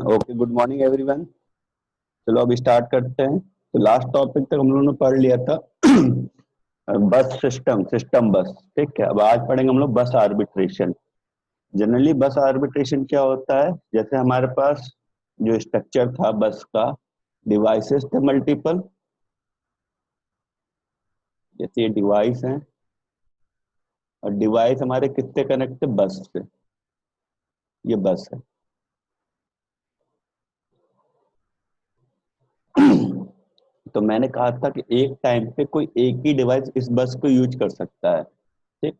Okay, good morning everyone. चलो अभी start करते हैं। तो लास्ट टॉपिक तक हम लोगों ने पढ़ लिया था बस सिस्टम बस। ठीक है, अब आज पढ़ेंगे हम लोग बस आर्बिट्रेशन। जनरली बस आर्बिट्रेशन क्या होता है, जैसे हमारे पास जो स्ट्रक्चर था बस का, डिवाइसेस थे मल्टीपल। जैसे ये डिवाइस हैं और डिवाइस हमारे किससे कनेक्ट थे? बस से। ये बस है। तो मैंने कहा था कि एक टाइम पे कोई एक ही डिवाइस इस बस को यूज कर सकता है। ठीक,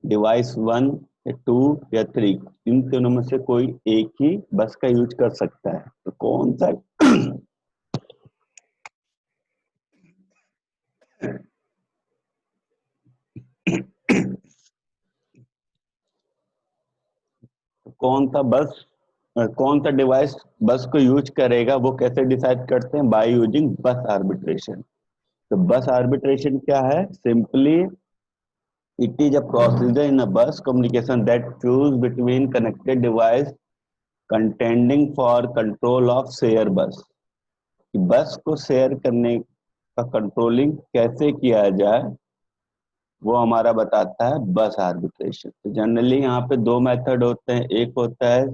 डिवाइस वन या टू या थ्री, इन तीनों में से कोई एक ही बस का यूज कर सकता है। तो कौन सा कौन सा बस कौन सा डिवाइस बस को यूज करेगा, वो कैसे डिसाइड करते हैं? By using bus arbitration. तो बस आर्बिट्रेशन क्या है? Simply it is a procedure in a bus communication that fuse between connected device contending for control of share bus. Bus को शेयर करने का कंट्रोलिंग कैसे किया जाए, वो हमारा बताता है बस आर्बिट्रेशन। तो जनरली यहाँ पे दो मेथड होते हैं। एक होता है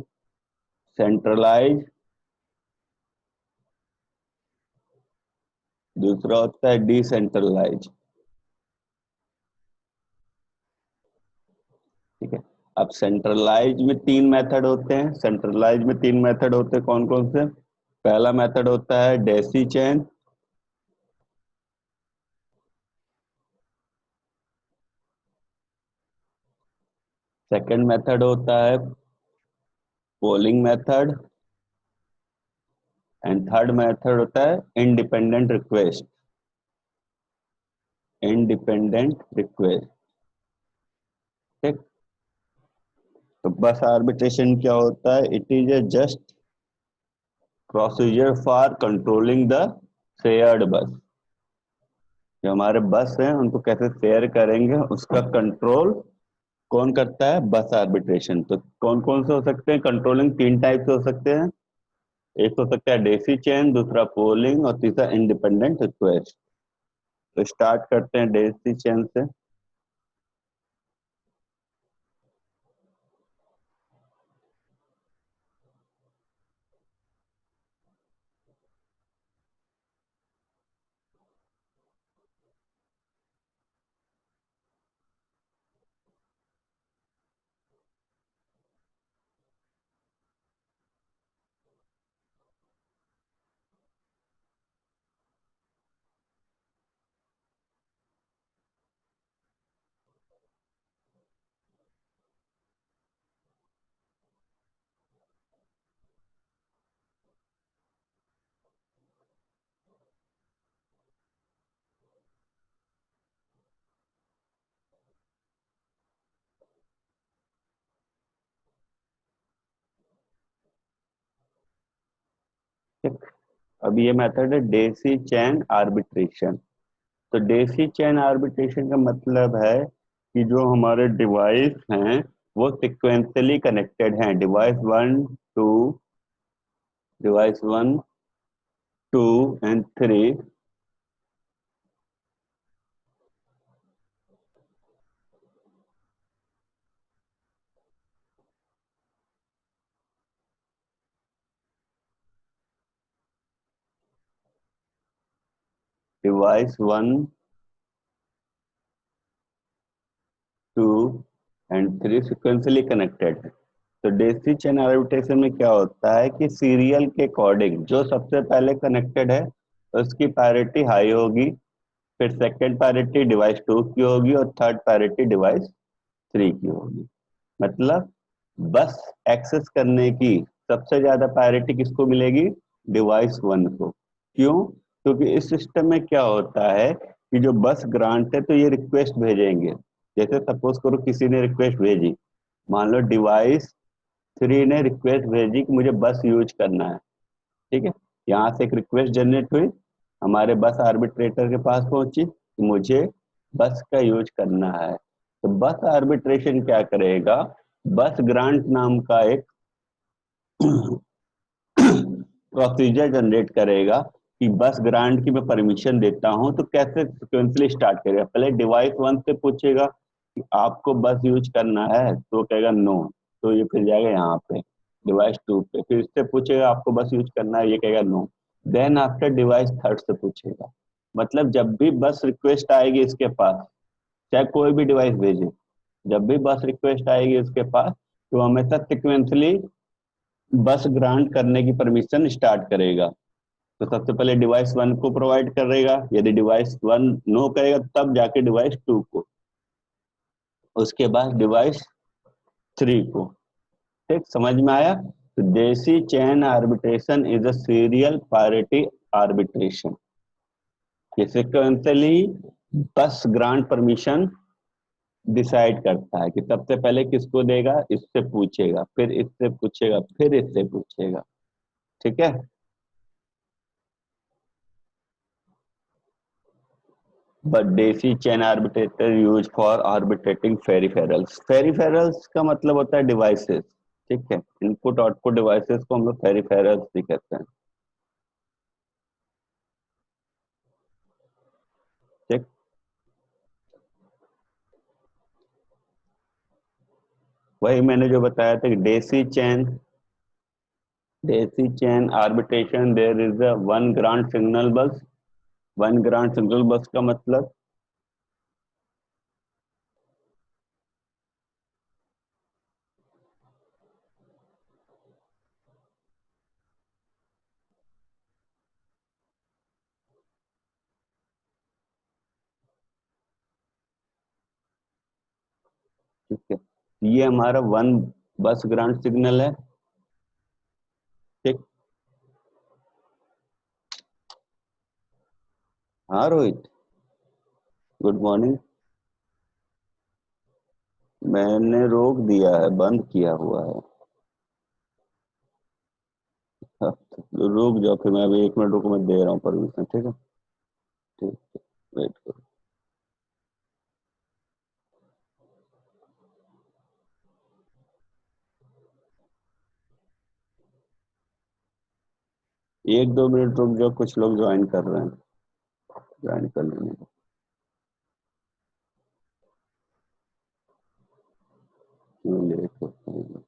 सेंट्रलाइज, दूसरा होता है डिसेंट्रलाइज। ठीक है, अब सेंट्रलाइज में तीन मेथड होते हैं। सेंट्रलाइज में तीन मेथड होते हैं, कौन कौन से? पहला मेथड होता है डेसी चेन, सेकंड मेथड होता है polling method, and third method होता है इंडिपेंडेंट रिक्वेस्ट। Independent request. ठीक, तो बस आर्बिट्रेशन क्या होता है? It is a just procedure for controlling the shared बस। जो हमारे बस हैं उनको कैसे शेयर करेंगे, उसका कंट्रोल कौन करता है? बस आर्बिट्रेशन। तो कौन कौन से हो सकते हैं कंट्रोलिंग? तीन टाइप से हो सकते हैं। एक हो सकता है डेसी चेन, दूसरा पोलिंग और तीसरा इंडिपेंडेंट रिक्वेस्ट। तो स्टार्ट करते हैं डेसी चेन से। ठीक। अब ये मेथड है डेसी चैन आर्बिट्रेशन। तो डेसी चैन आर्बिट्रेशन का मतलब है कि जो हमारे डिवाइस हैं वो सिक्वेंशियली कनेक्टेड हैं, device one two and three. Device 1 two and three sequentially connected है। तो डेसी चेन आर्बिट्रेशन में क्या होता है कि सीरियल के अकॉर्डिंग जो सबसे पहले कनेक्टेड है उसकी प्रायोरिटी हाई होगी, फिर सेकंड प्रायोरिटी डिवाइस 2 की होगी और थर्ड प्रायोरिटी डिवाइस 3 की होगी। मतलब बस एक्सेस करने की सबसे ज्यादा प्रायोरिटी किसको मिलेगी? डिवाइस 1 को। क्यों? क्योंकि इस सिस्टम में क्या होता है कि जो बस ग्रांट है तो ये रिक्वेस्ट भेजेंगे। जैसे सपोज करो किसी ने रिक्वेस्ट भेजी, मान लो डिवाइस 3 ने रिक्वेस्ट भेजी कि मुझे बस यूज करना है। ठीक है, यहाँ से एक रिक्वेस्ट जनरेट हुई, हमारे बस आर्बिट्रेटर के पास पहुंची कि मुझे बस का यूज करना है। तो बस आर्बिट्रेशन क्या करेगा, बस ग्रांट नाम का एक प्रोसीजर जनरेट करेगा कि बस ग्रांट की मैं परमिशन देता हूं तो कैसे सिक्वेंसली स्टार्ट करेगा। पहले डिवाइस 1 से पूछेगा कि आपको बस यूज करना है, तो कहेगा नो, तो ये फिर जाएगा यहाँ पे डिवाइस 2 पे, फिर इससे पूछेगा आपको बस यूज करना है, ये कहेगा नो। देन आफ्टर डिवाइस 3 से पूछेगा। मतलब जब भी बस रिक्वेस्ट आएगी इसके पास, चाहे कोई भी डिवाइस भेजे, जब भी बस रिक्वेस्ट आएगी उसके पास तो हमेशा सिक्वेंसली बस ग्रांट करने की परमिशन स्टार्ट करेगा। तो सबसे पहले डिवाइस 1 को प्रोवाइड करेगा, यदि डिवाइस 1 नो करेगा तब जाके डिवाइस 2 को, उसके बाद डिवाइस 3 को। ठीक, समझ में आया? तो daisy chain arbitration is a serial priority arbitration. ये sequentially bus grant permission decide करता है कि सबसे पहले किसको देगा, इससे पूछेगा, फिर इससे पूछेगा, फिर इससे पूछेगा। ठीक है। बट देसी चेन आर्बिट्रेटर यूज फॉर आर्बिट्रेटिंग फेरिफेरल्स। फेरिफेरल्स का मतलब होता है डिवाइसेस। ठीक है, इनपुट आउटपुट डिवाइसेस को हम लोग फेरिफेरल्स भी कहते हैं। ठीक। वही मैंने जो बताया था कि daisy chain arbitration there is a one grant signal bus. One grant signal bus का मतलब, ठीक है, ये हमारा वन बस ग्रांट सिग्नल है। ठीक। हाँ रोहित, गुड मॉर्निंग। मैंने रोक दिया है, बंद किया हुआ है। हाँ, तो रुक जाओ, फिर मैं अभी 1 मिनट रुको, मैं दे रहा हूँ परमिशन। ठीक है। ठीक है, वेट करो। 1-2 मिनट रुक जाओ, कुछ लोग ज्वाइन कर रहे हैं, ज्वाइन कर लेने दो। क्यों लेट होते हैं?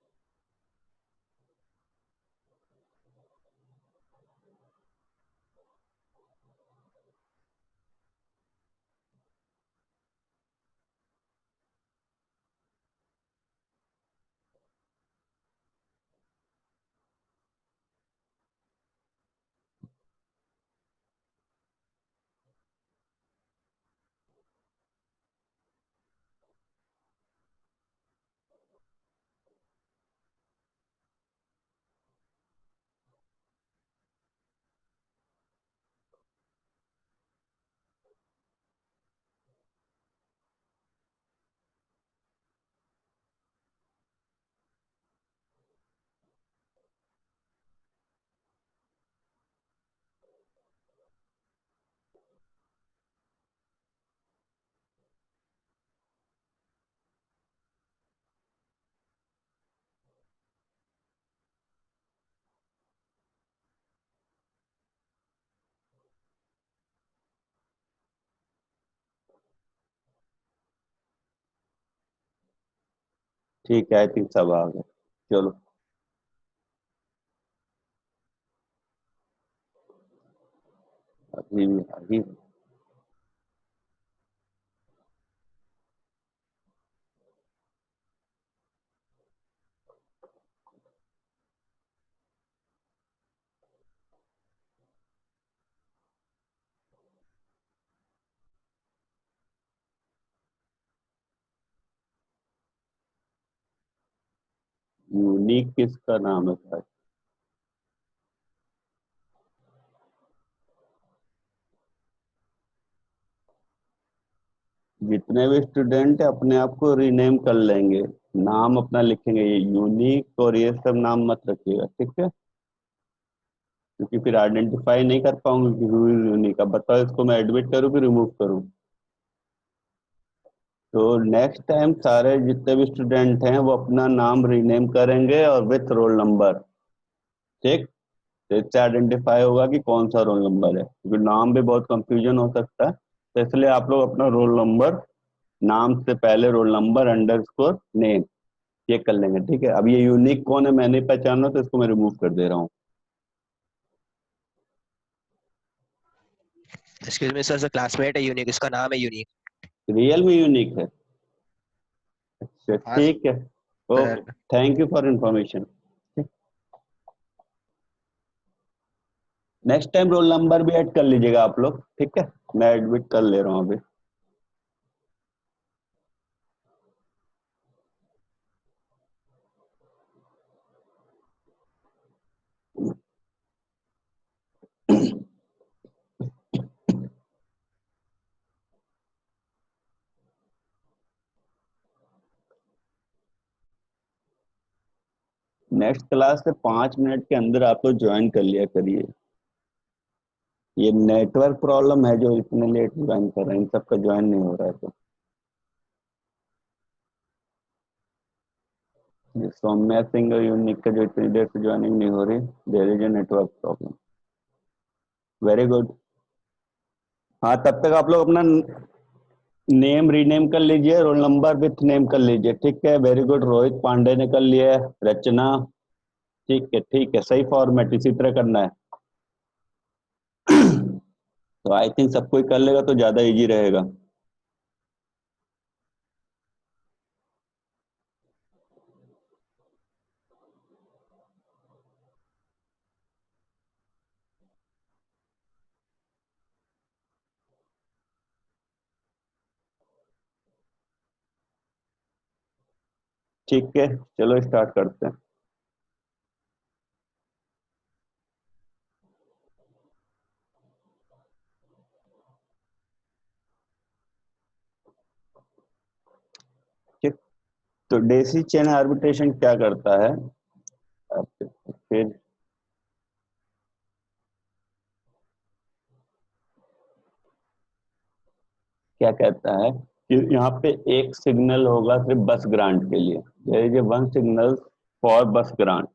ठीक है, आई थिंक सब आ गए। चलो। अभी भी आ ही। यूनिक किसका नाम है सर? जितने भी स्टूडेंट अपने आप को रीनेम कर लेंगे, नाम अपना लिखेंगे, ये यूनिक और ये सब नाम मत रखिएगा, ठीक है? क्योंकि फिर आइडेंटिफाई नहीं कर पाऊंगी कि हु इज यूनिक। अब बताओ, इसको मैं एडमिट करूँ कि रिमूव करूँ? तो नेक्स्ट टाइम सारे जितने भी स्टूडेंट हैं वो अपना नाम रीनेम करेंगे और विथ रोल नंबर, ठीक? तो इससे आइडेंटिफाई होगा कि कौन सा रोल नंबर है, क्योंकि नाम भी बहुत कंफ्यूजन हो सकता है। तो इसलिए आप लोग अपना रोल नंबर, नाम से पहले roll number underscore name check कर लेंगे, ठीक है? अब ये यूनिक कौन है मैं नहीं पहचान रहा, तो इसको मैं रिमूव कर दे रहा हूँ। एक्सक्यूज मी सर, क्लासमेट है यूनिक, इसका नाम है यूनिक। रियल में यूनिक है? अच्छा, हाँ ठीक है। Okay. Sir. Thank you for information. Next time roll number भी ऐड कर लीजिएगा आप लोग, ठीक है? मैं एडमिट कर ले रहा हूँ अभी। नेक्स्ट क्लास से 5 मिनट के अंदर आप लोग ज्वाइन कर लिया करिए। ये नेटवर्क प्रॉब्लम है जो इतने लेट ज्वाइन कर रहे हैं, इन सबका ज्वाइन नहीं हो रहा है। तो ये सौम्या सिंह और यूनिक का जो इतनी देर से ज्वाइनिंग नहीं हो रही, there is a network problem. Very good. हाँ, तब तक आप लोग अपना नेम रीनेम कर लीजिए, रोल नंबर विथ नेम कर लीजिए, ठीक है? Very good. रोहित पांडे ने कर लिया है, रचना। ठीक है, ठीक है, सही फॉर्मेट इसी तरह करना है। तो आई थिंक सब कोई कर लेगा तो ज्यादा इजी रहेगा। ठीक है, चलो स्टार्ट करते हैं। ठीक। तो डेसी चेन आर्बिट्रेशन क्या करता है? फिर क्या कहता है कि यहाँ पे एक सिग्नल होगा सिर्फ बस ग्रांट के लिए। There is a one signal for bus grant.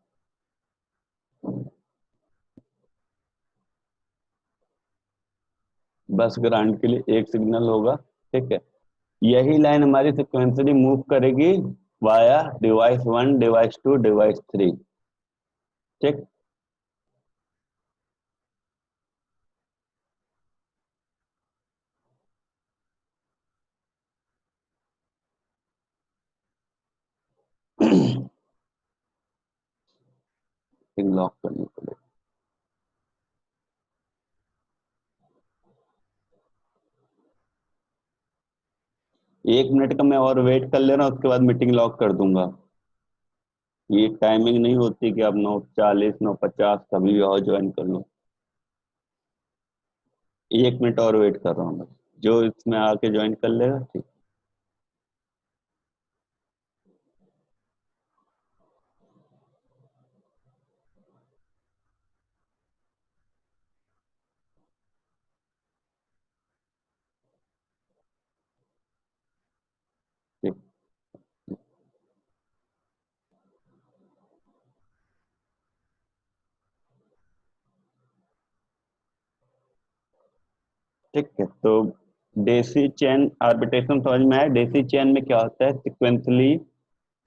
Bus grant के लिए एक सिग्नल होगा, ठीक है? यही लाइन हमारी सिक्वेंसली मूव करेगी वाया डिवाइस 1, डिवाइस 2, डिवाइस 3, ठीक? लॉक करनी पड़ेगी। 1 मिनट का मैं और वेट कर ले रहा हूँ, उसके बाद मीटिंग लॉक कर दूंगा। ये टाइमिंग नहीं होती कि आप 9:40 9:50 कभी भी आओ ज्वाइन कर लो। 1 मिनट और वेट कर रहा हूँ बस। जो इसमें आके ज्वाइन कर लेगा, ठीक। ठीक। ठीक है, तो डेसी चेन आर्बिट्रेशन समझ में आया? डेसी चेन में क्या होता है, सिक्वेंसली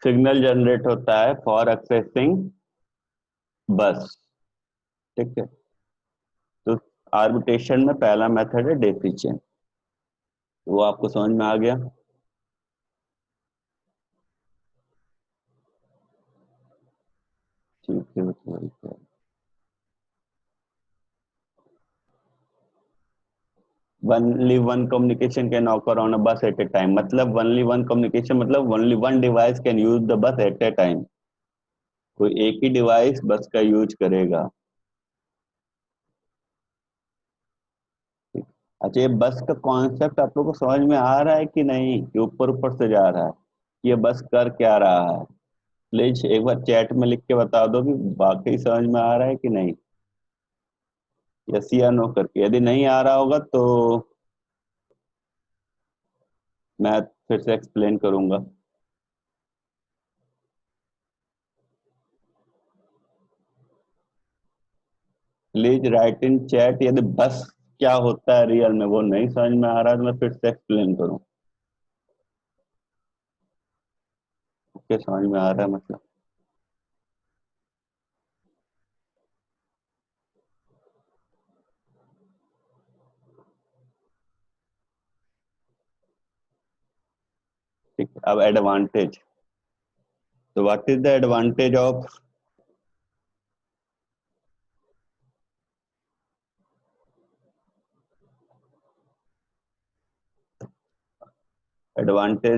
सिग्नल जनरेट होता है फॉर एक्सेसिंग बस। ठीक है, तो आर्बिट्रेशन में पहला मेथड है डेफिशिएंट, वो आपको समझ में आ गया। ठीक है, ठीक है। Only one communication can occur on a bus at a time, मतलब ओनली वन कम्युनिकेशन मतलब only one device can use the bus at a time, कोई एक ही डिवाइस बस का यूज करेगा। अच्छा, ये बस का कॉन्सेप्ट आप लोग को समझ में आ रहा है कि नहीं, कि ऊपर ऊपर से जा रहा है, ये बस कर क्या रहा है? प्लीज एक बार चैट में लिख के बता दो कि वाकई समझ में आ रहा है कि नहीं, यस या नो करके। यदि नहीं आ रहा होगा तो मैं फिर से एक्सप्लेन करूंगा। प्लीज राइट इन चैट यदि बस क्या होता है रियल में वो नहीं समझ में आ रहा है तो मैं फिर से एक्सप्लेन करूँ। ओके, समझ में आ रहा है मतलब। ठीक है, अब एडवांटेज। तो what is the advantage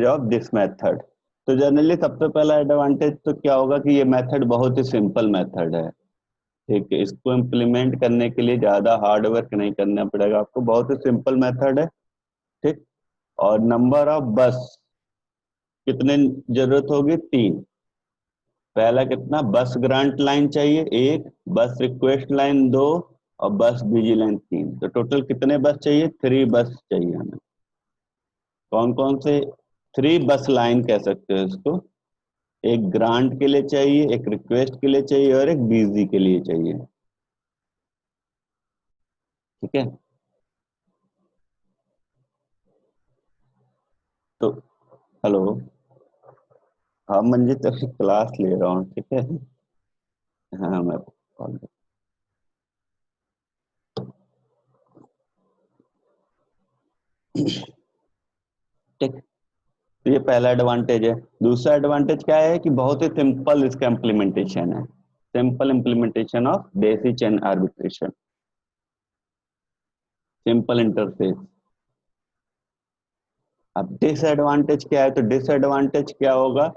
of this method? तो जनरली सबसे पहला एडवांटेज तो क्या होगा कि ये मेथड बहुत ही सिंपल मेथड है। ठीक है, इसको इम्प्लीमेंट करने के लिए ज्यादा हार्ड वर्क नहीं करना पड़ेगा आपको, बहुत ही सिंपल मेथड है। ठीक। और नंबर ऑफ बस कितने जरूरत होगी? तीन। पहला कितना, बस ग्रांट लाइन चाहिए एक, बस रिक्वेस्ट लाइन दो, और बस बिजी लाइन तीन। तो टोटल कितने बस चाहिए? थ्री बस चाहिए हमें। कौन कौन से? थ्री बस लाइन कह सकते हो इसको। एक ग्रांट के लिए चाहिए, एक रिक्वेस्ट के लिए चाहिए, और एक बिजी के लिए चाहिए। ठीक है। तो हेलो। हाँ मंजित, अभी क्लास ले रहा हूँ। ठीक है। हाँ मैं ठीक। तो ये पहला एडवांटेज है। दूसरा एडवांटेज क्या है कि बहुत ही सिंपल इसका इम्प्लीमेंटेशन है। Simple implementation of basic chain arbitration, simple interface. अब डिसएडवांटेज क्या है? तो डिसएडवांटेज क्या होगा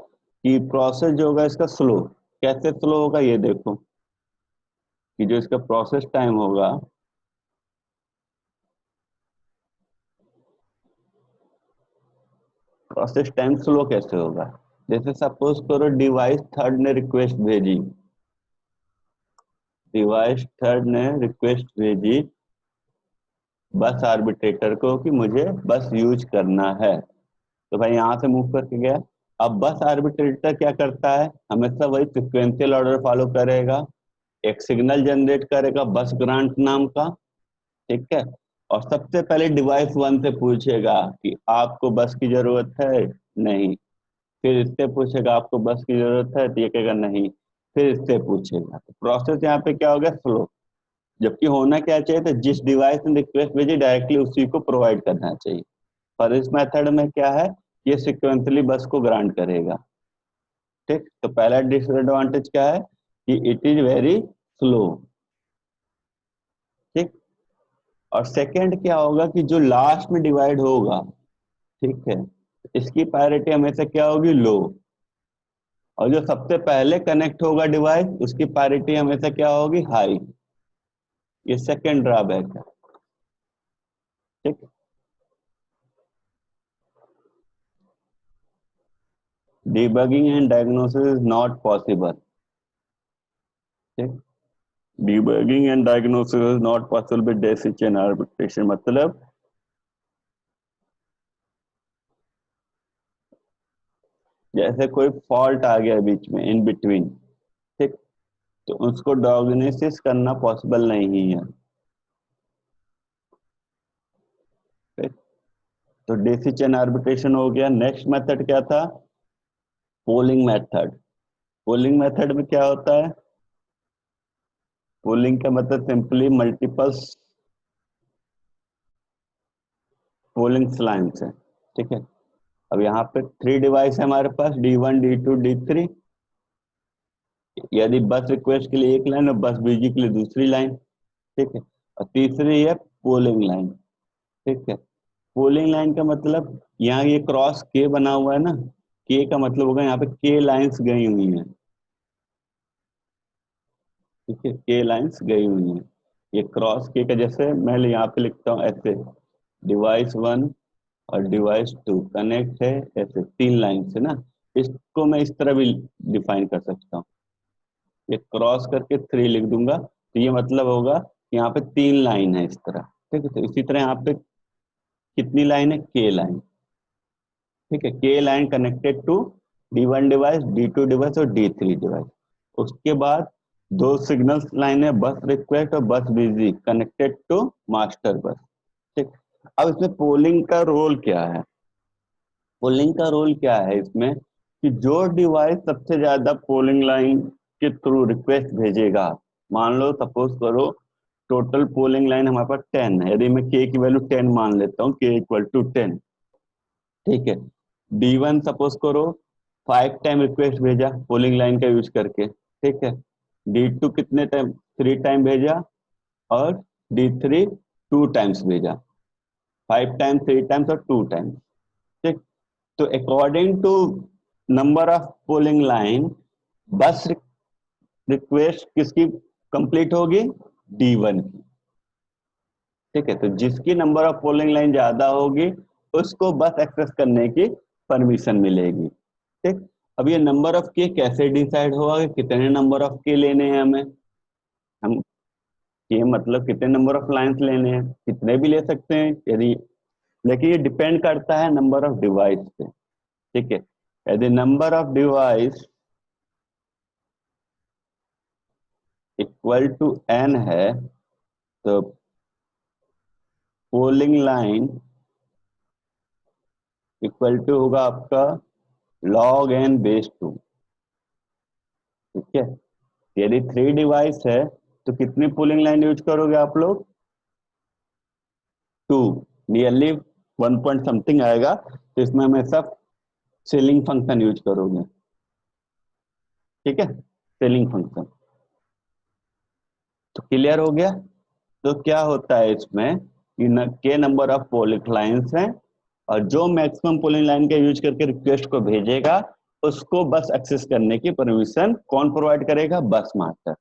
कि प्रोसेस जो होगा इसका स्लो। कैसे स्लो होगा ये देखो, कि जो इसका प्रोसेस टाइम होगा, प्रोसेस टाइम स्लो कैसे होगा? जैसे सपोज करो डिवाइस थर्ड ने रिक्वेस्ट भेजी, डिवाइस थर्ड ने रिक्वेस्ट भेजी बस आर्बिट्रेटर को कि मुझे बस यूज करना है। तो भाई यहाँ से मूव करके गया। अब बस आर्बिट्रेटर क्या करता है? हमेशा वही सिक्वेंशियल ऑर्डर फॉलो करेगा, एक सिग्नल जनरेट करेगा बस ग्रांट नाम का। ठीक है। और सबसे पहले डिवाइस वन से पूछेगा कि आपको बस की जरूरत है? नहीं। फिर इससे पूछेगा आपको बस की जरूरत है? तो ये कहेगा नहीं। फिर इससे पूछेगा। तो प्रोसेस यहाँ पे क्या हो गया? स्लो। जबकि होना क्या चाहिए? तो जिस डिवाइस ने रिक्वेस्ट भेजी डायरेक्टली उसी को प्रोवाइड करना चाहिए। पर इस मेथड में क्या है, ये सिक्वेंसली बस को ग्रांट करेगा। ठीक। तो पहला डिसएडवांटेज क्या है कि इट इज वेरी स्लो। ठीक। और सेकंड क्या होगा कि जो लास्ट में डिवाइड होगा, ठीक है, इसकी प्रायोरिटी हमेशा क्या होगी? लो। और जो सबसे पहले कनेक्ट होगा डिवाइस, उसकी प्रायोरिटी हमेशा क्या होगी? हाई। ये सेकंड ड्रॉबैक है। ठीक। Debugging and diagnosis is not possible. ठीक। Debugging and diagnosis is not possible with daisy chain arbitration, मतलब जैसे कोई फॉल्ट आ गया बीच में, इन बिटवीन, ठीक, तो उसको डायग्नोसिस करना पॉसिबल नहीं है। ठीक? तो डेसी चेन आर्बिट्रेशन हो गया। नेक्स्ट मेथड क्या था? Polling method. पोलिंग मेथड में क्या होता है? पोलिंग का मतलब सिंपली मल्टीपल्स पोलिंग लाइन्स है, ठीक है। अब यहाँ पे 3 डिवाइस है हमारे पास, D1 D2 D3। यदि बस रिक्वेस्ट के लिए एक लाइन और बस बिजी के लिए दूसरी लाइन, ठीक है। और तीसरी है पोलिंग लाइन, ठीक है। पोलिंग लाइन का मतलब यहाँ ये क्रॉस के बना हुआ है ना, के का मतलब होगा यहाँ पे के लाइंस गई हुई हैं, ठीक है। के लाइंस गई हुई हैं। ये क्रॉस के का जैसे मैं यहाँ पे लिखता हूँ ऐसे, डिवाइस 1 और डिवाइस 2 कनेक्ट है, ऐसे 3 लाइन से ना। इसको मैं इस तरह भी डिफाइन कर सकता हूँ, ये क्रॉस करके 3 लिख दूंगा, तो ये मतलब होगा कि यहाँ पे 3 लाइन है इस तरह, ठीक है। तो इसी तरह यहाँ पे कितनी लाइन है? के लाइन, ठीक है। के line connected to D1 device, D2 device और D3 डिवाइस। उसके बाद दो सिग्नल्स लाइन है, बस रिक्वेस्ट और बस बिजी, कनेक्टेड टू मास्टर बस, ठीक। अब इसमें पोलिंग का रोल क्या है? पोलिंग का रोल क्या है इसमें कि जो डिवाइस सबसे ज्यादा पोलिंग लाइन के थ्रू रिक्वेस्ट भेजेगा, मान लो सपोज करो टोटल पोलिंग लाइन हमारे पास 10 है, यदि मैं के की वैल्यू 10 मान लेता हूँ, के इक्वल टू 10, ठीक है। D1 सपोज करो 5 टाइम रिक्वेस्ट भेजा पोलिंग लाइन का यूज करके, ठीक है। D2 कितने टाइम? 3 टाइम भेजा। और D3 2 टाइम्स भेजा, 5 टाइम्स, 3 टाइम्स और 2 टाइम्स, ठीक। तो according to number of polling line, bus request किसकी कंप्लीट होगी? D1 की, ठीक है। तो जिसकी नंबर ऑफ पोलिंग लाइन ज्यादा होगी उसको बस एक्सेस करने की परमिशन मिलेगी, ठीक। अब ये नंबर ऑफ के कैसे डिसाइड होगा कि कितने नंबर ऑफ के लेने हैं हमें? हम के मतलब कितने नंबर ऑफ लाइंस लेने हैं, कितने भी ले सकते हैं यदि, लेकिन ये डिपेंड करता है नंबर ऑफ डिवाइस पे, ठीक है। यदि number of device equal to n है तो पोलिंग लाइन इक्वल टू होगा आपका log n बेस 2, ठीक है। यदि 3 डिवाइस है तो कितनी पोलिंग लाइन यूज करोगे आप लोग? 2, नियरली 1 पॉइंट समथिंग आएगा, तो इसमें हमेशा सेलिंग फंक्शन यूज करोगे, ठीक है। सेलिंग फंक्शन तो क्लियर हो गया। तो क्या होता है इसमें कि के नंबर ऑफ पोलिंग लाइन्स हैं, और जो मैक्सिमम पोलिंग लाइन का यूज करके रिक्वेस्ट को भेजेगा उसको बस एक्सेस करने की परमिशन कौन प्रोवाइड करेगा? बस मास्टर,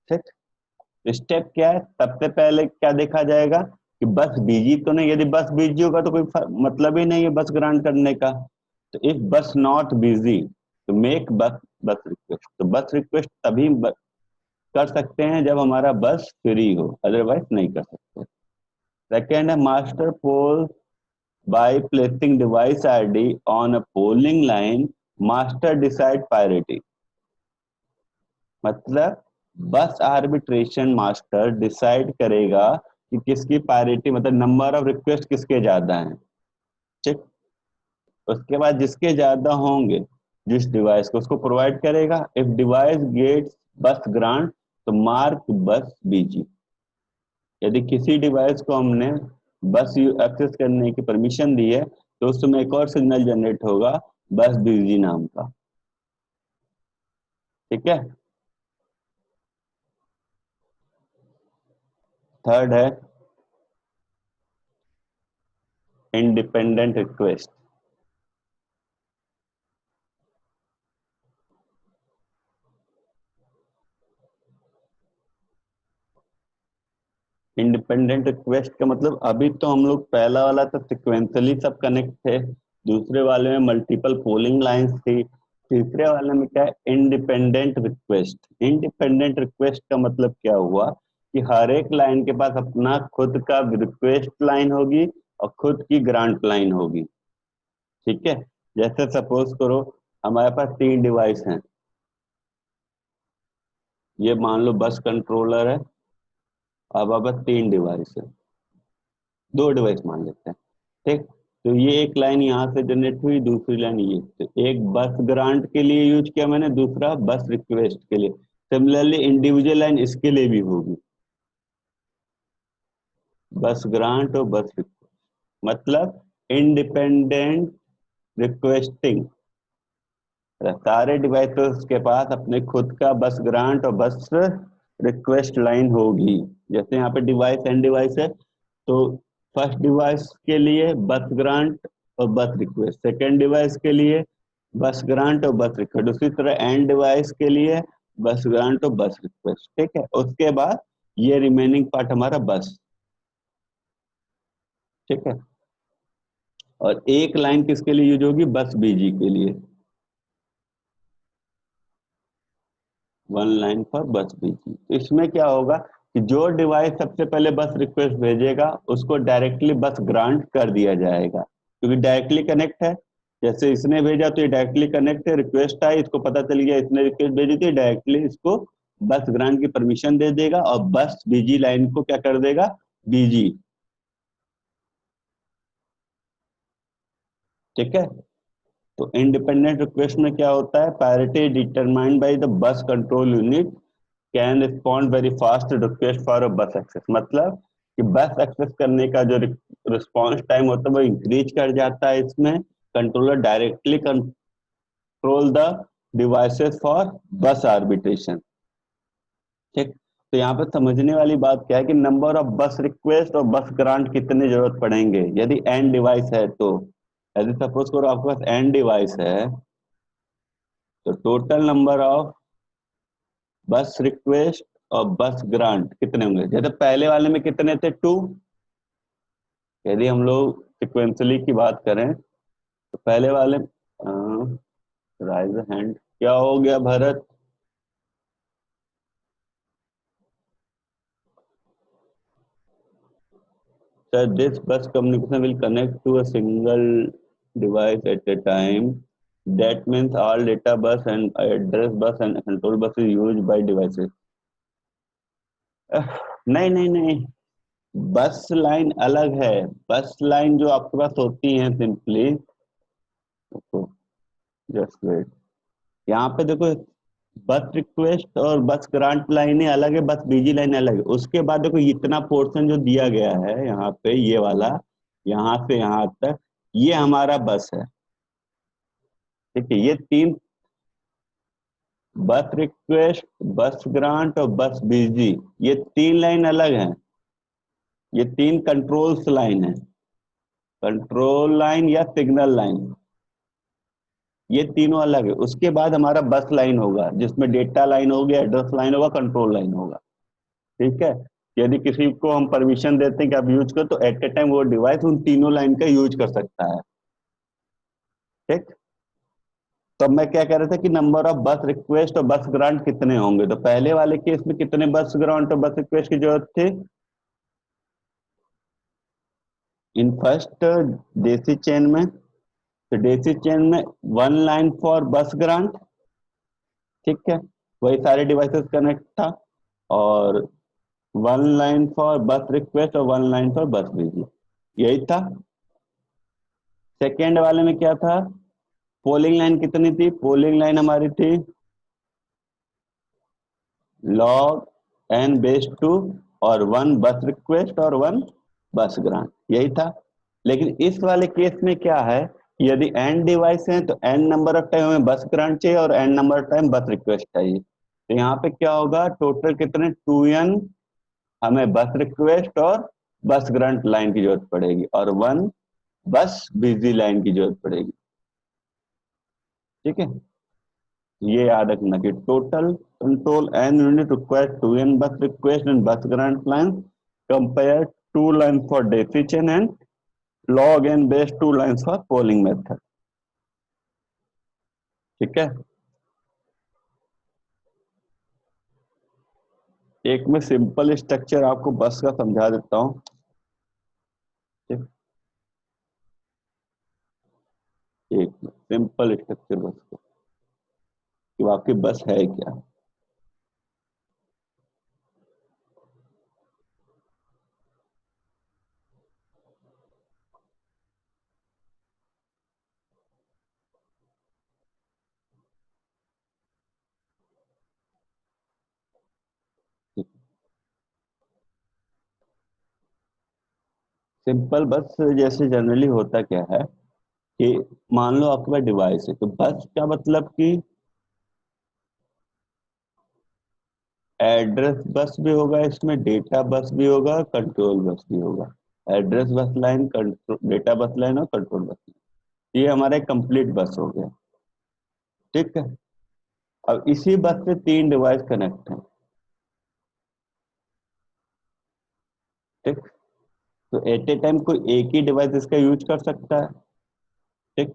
ठीक। स्टेप क्या है? सबसे पहले क्या देखा जाएगा कि बस बिजी तो नहीं, यदि बस बिजी होगा तो कोई मतलब ही नहीं है बस ग्रांट करने का। तो इफ बस नॉट बिजी तो मेक बस रिक्वेस्ट। तो बस रिक्वेस्ट तभी कर सकते हैं जब हमारा बस फ्री हो, अदरवाइज नहीं कर सकते। सेकेंड है master poll by placing device ID on a polling line, master decide priority. मतलब बस आर्बिट्रेशन मास्टर डिसाइड करेगा कि किसकी प्रायोरिटी, मतलब नंबर ऑफ रिक्वेस्ट किसके ज्यादा हैं, ठीक। उसके बाद जिसके ज्यादा होंगे जिस डिवाइस को, उसको प्रोवाइड करेगा। इफ डिवाइस गेट्स बस ग्रांट तो मार्क बस बीजी। यदि किसी डिवाइस को हमने बस एक्सेस करने की परमिशन दी है तो उसमें एक और सिग्नल जनरेट होगा बस बीजी नाम का, ठीक है। थर्ड है इंडिपेंडेंट रिक्वेस्ट। इंडिपेंडेंट रिक्वेस्ट का मतलब, अभी तो हम लोग पहला वाला तो सिक्वेंसली सब कनेक्ट थे, दूसरे वाले में मल्टीपल पोलिंग लाइंस थी, तीसरे वाले में क्या है? Independent request. इंडिपेंडेंट रिक्वेस्ट का मतलब क्या हुआ कि हर एक लाइन के पास अपना खुद का रिक्वेस्ट लाइन होगी और खुद की ग्रांट लाइन होगी, ठीक है। जैसे सपोज करो हमारे पास 3 डिवाइस हैं, ये मान लो बस कंट्रोलर है, अब 3 डिवाइस है, 2 डिवाइस मान लेते हैं, ठीक। तो ये एक लाइन यहाँ से जनरेट हुई, दूसरी लाइन ये, तो एक बस ग्रांट के लिए यूज किया मैंने, दूसरा बस रिक्वेस्ट के लिए। सिमिलरली इंडिविजुअल लाइन इसके लिए भी होगी, बस ग्रांट और बस रिक्वेस्ट, मतलब इंडिपेंडेंट रिक्वेस्टिंग। सारे डिवाइसेस के पास अपने खुद का बस ग्रांट और बस रिक्वेस्ट लाइन होगी। जैसे यहाँ पे डिवाइस एंड डिवाइस है, तो फर्स्ट डिवाइस के लिए बस ग्रांट और बस रिक्वेस्ट, सेकेंड डिवाइस के लिए बस ग्रांट और बस रिक्वेस्ट, उसी तरह एंड डिवाइस के लिए बस ग्रांट और बस रिक्वेस्ट। ठीक है, उसके बाद ये रिमेनिंग पार्ट हमारा बस। ठीक है, और एक लाइन किसके लिए यूज होगी, बस बीजी के लिए, वन लाइन फॉर बस बीजी। इसमें क्या होगा कि जो डिवाइस सबसे पहले बस रिक्वेस्ट भेजेगा उसको डायरेक्टली बस ग्रांट कर दिया जाएगा, क्योंकि डायरेक्टली कनेक्ट है। जैसे इसने भेजा तो ये डायरेक्टली कनेक्ट है, रिक्वेस्ट आई, इसको पता चल गया इसने रिक्वेस्ट भेजी थी, डायरेक्टली इसको बस ग्रांट की परमिशन दे देगा और बस बीजी लाइन को क्या कर देगा, बीजी। ठीक है, तो इंडिपेंडेंट रिक्वेस्ट में क्या होता है, priority determined by the bus control unit can respond very fast request for a बस एक्सेस। मतलब कि बस एक्सेस करने का जो रिस्पॉन्स टाइम होता है वो इंक्रीज कर जाता है। इसमें controller directly control the devices for बस आर्बिट्रेशन। ठीक, तो यहाँ पे समझने वाली बात क्या है कि नंबर ऑफ बस रिक्वेस्ट और बस ग्रांट कितने जरूरत पड़ेंगे यदि एन डिवाइस है तो। यदि सपोज करो आपके पास एन डिवाइस है, तो टोटल नंबर ऑफ बस रिक्वेस्ट और बस ग्रांट कितने होंगे। जैसे पहले वाले में कितने थे, 2। यदि हम लोग सिक्वेंसली की बात करें तो पहले वाले, राइज हैंड, क्या हो गया भरत। सर दिस बस communication will connect to a single device at a time. That means all data bus and address bus and control bus is used by devices. नहीं नहीं नहीं, बस लाइन अलग है। बस लाइन जो आपके पास होती है सिंपली, जस्ट वेट, यहाँ पे देखो, बस रिक्वेस्ट और बस ग्रांट लाइनें अलग है, बस बीजी लाइन अलग है। उसके बाद देखो इतना पोर्शन जो दिया गया है यहाँ पे, ये वाला, यहाँ से यहाँ तक, ये हमारा बस है। ठीक है, ये तीन, बस रिक्वेस्ट, बस ग्रांट और बस बीजी, ये तीन लाइन अलग हैं। ये तीन कंट्रोल्स लाइन है, कंट्रोल लाइन या सिग्नल लाइन, ये तीनों अलग है। उसके बाद हमारा बस लाइन होगा जिसमें डेटा लाइन होगी, एड्रेस लाइन होगा, कंट्रोल लाइन होगा। ठीक है, यदि किसी को हम परमिशन देते हैं कि आप यूज करो, तो एट ए टाइम वो डिवाइस उन तीनों लाइन का यूज कर सकता है। ठीक, तो अब मैं क्या कह रहा था कि नंबर ऑफ बस रिक्वेस्ट और बस ग्रांट कितने होंगे। तो पहले वाले केस में कितने बस ग्रांट और बस रिक्वेस्ट की जरूरत थी, इन फर्स्ट देसी चेन में। तो देसी चेन में one line for bus grant, ठीक है, वही सारे डिवाइसेस कनेक्ट था, और वन लाइन फॉर बस रिक्वेस्ट और वन लाइन फॉर बस बिजी, यही था। सेकेंड वाले में क्या था, पोलिंग लाइन कितनी थी, पोलिंग लाइन हमारी थी लॉग एन बेस टू, और वन बस रिक्वेस्ट और वन बस ग्रांट, यही था। लेकिन इस वाले केस में क्या है, यदि एन डिवाइस है तो एन नंबर ऑफ टाइम हमें बस ग्रांट चाहिए और एन नंबर ऑफ टाइम बस रिक्वेस्ट चाहिए। तो यहाँ पे क्या होगा, टोटल कितने, 2n हमें बस रिक्वेस्ट और बस ग्रांट लाइन की जरूरत पड़ेगी, और वन बस बिजी लाइन की जरूरत पड़ेगी। ठीक है, ये याद रखना कि total control n unit require 2n bus request and bus grant line, compare 2 line for daisy chain and log n base 2 lines for polling method। ठीक है, एक मैं सिंपल स्ट्रक्चर आपको बस का समझा देता हूँ। ठीक, एक सिंपल स्ट्रक्चर बस को, कि आपकी बस है क्या। सिंपल बस जैसे जनरली होता क्या है कि मान लो आपके पास डिवाइस है, तो बस का मतलब कि एड्रेस बस भी होगा, इसमें डेटा बस भी होगा, कंट्रोल बस भी होगा। Address bus line, control data bus line और कंट्रोल बस लाइन, ये हमारा कंप्लीट बस हो गया। ठीक है। अब इसी बस से तीन डिवाइस कनेक्ट हैं। ठीक। तो एट ए टाइम कोई एक ही डिवाइस इसका यूज कर सकता है। ठीक।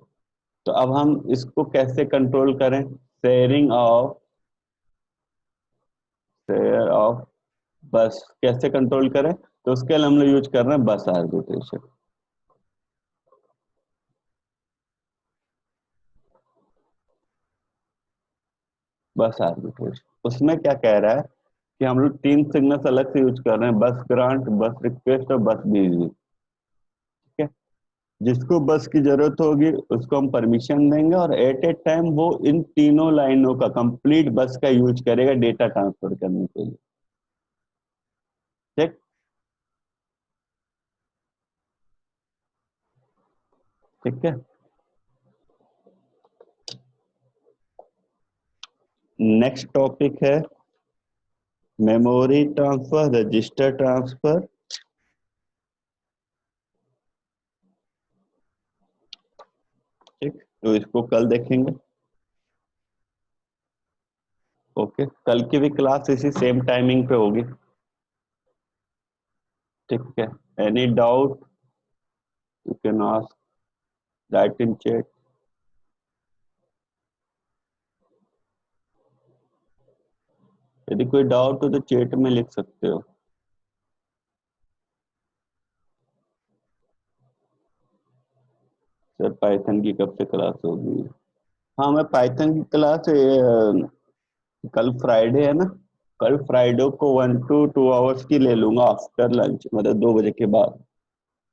तो अब हम इसको कैसे कंट्रोल करें? शेयर ऑफ बस कैसे कंट्रोल करें? तो उसके लिए हम लोग यूज कर रहे हैं बस आर्बिट्रेशन। बस आर्बिट्रेशन उसमें क्या कह रहा है कि हम लोग तीन सिग्नल्स अलग से यूज कर रहे हैं, बस ग्रांट, बस रिक्वेस्ट और बस बिजी। ठीक है। जिसको बस की जरूरत होगी उसको हम परमिशन देंगे और एट ए टाइम वो इन तीनों लाइनों का कंप्लीट बस का यूज करेगा डेटा ट्रांसफर करने के लिए। ठीक। ठीक है। नेक्स्ट टॉपिक है मेमोरी ट्रांसफर, रजिस्टर ट्रांसफर। ठीक। तो इसको कल देखेंगे। ओके, कल की भी क्लास इसी सेम टाइमिंग पे होगी। ठीक है। Any doubt you can ask, right in chat. यदि कोई डाउट हो तो चैट में लिख सकते हो। सर पाइथन की कब से क्लास होगी? हाँ, मैं पाइथन की क्लास कल फ्राइडे है ना, कल फ्राइडे को 1 to 2 आवर्स की ले लूंगा आफ्टर लंच, मतलब 2 बजे के बाद।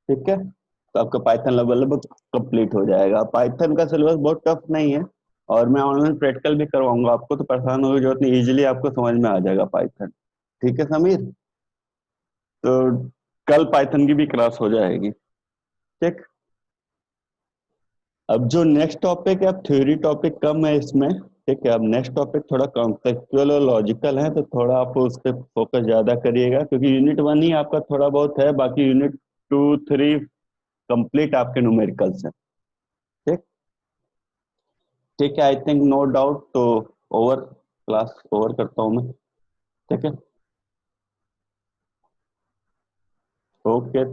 ठीक है। तो आपका पाइथन लेवल लगभग कंप्लीट हो जाएगा। पाइथन का सिलेबस बहुत टफ नहीं है और मैं ऑनलाइन प्रैक्टिकल भी करवाऊंगा आपको, तो परेशान होने की जरूरत नहीं, इजीली आपको समझ में आ जाएगा पाइथन। ठीक है समीर। तो कल पाइथन की भी क्लास हो जाएगी। ठीक। अब जो नेक्स्ट टॉपिक है, अब थ्योरी टॉपिक कम है इसमें। ठीक है। अब नेक्स्ट टॉपिक थोड़ा कॉन्सेप्चुअल और लॉजिकल है, तो थोड़ा आप उस पर फोकस ज्यादा करिएगा, क्योंकि यूनिट 1 ही आपका थोड़ा बहुत है, बाकी यूनिट 2 3 कंप्लीट आपके न्यूमेरिकल्स हैं। ठीक। ठीक है, आई थिंक नो डाउट, तो ओवर, क्लास ओवर करता हूँ मैं। ठीक है। ओके।